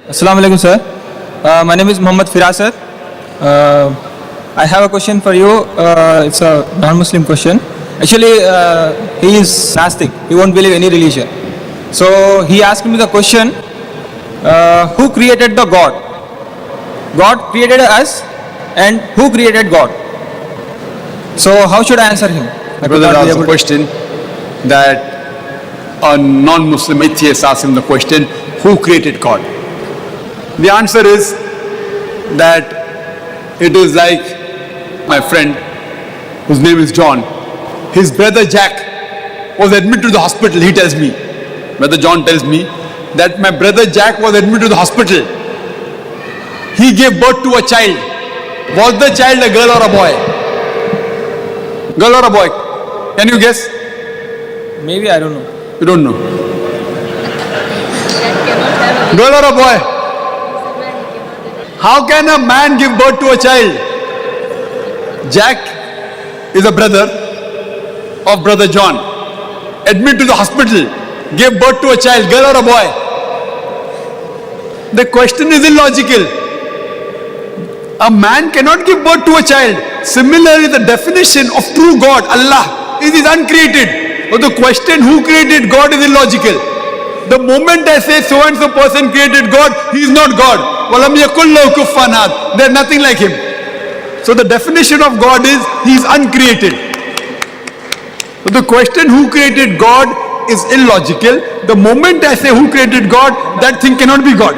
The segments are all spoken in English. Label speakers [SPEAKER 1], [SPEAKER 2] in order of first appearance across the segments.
[SPEAKER 1] Assalamu alaikum, sir. My name is Muhammad Firaz, sir. I have a question for you. It's a non-Muslim question. Actually, he is Gnostic. He won't believe any religion. So he asked me the question, who created the God? God created us, and who created God? So how should I answer him?
[SPEAKER 2] Brother asked the question that a non-Muslim atheist asked him the question, who created God? The answer is that it is like my friend, whose name is John. His brother Jack was admitted to the hospital, he tells me. Brother John tells me that my brother Jack was admitted to the hospital. He gave birth to a child. Was the child a girl or a boy? Girl or a boy? Can you guess?
[SPEAKER 1] Maybe, I don't know.
[SPEAKER 2] You don't know. Girl or a boy? How can a man give birth to a child? Jack is a brother of brother John. Admitted to the hospital, gave birth to a child, girl or a boy? The question is illogical. A man cannot give birth to a child. Similarly, the definition of true God, Allah, is uncreated. But the question who created God is illogical. The moment I say so and so person created God, he is not God. وَلَمْ يَكُنْ لَهُ كُفُوًا أَحَدٌ. There is nothing like him. So the definition of God is he is uncreated. So the question who created God is illogical. The moment I say who created God, that thing cannot be God.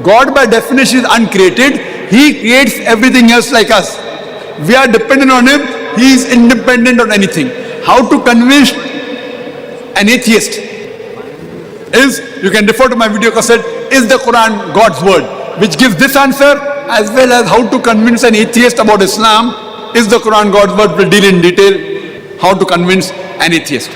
[SPEAKER 2] God by definition is uncreated. He creates everything else like us. We are dependent on him. He is independent on anything. How to convince an atheist is, you can refer to my video cassette, is the Qur'an God's word, which gives this answer, as well as how to convince an atheist about Islam. Is the Qur'an God's word? Will deal in detail how to convince an atheist.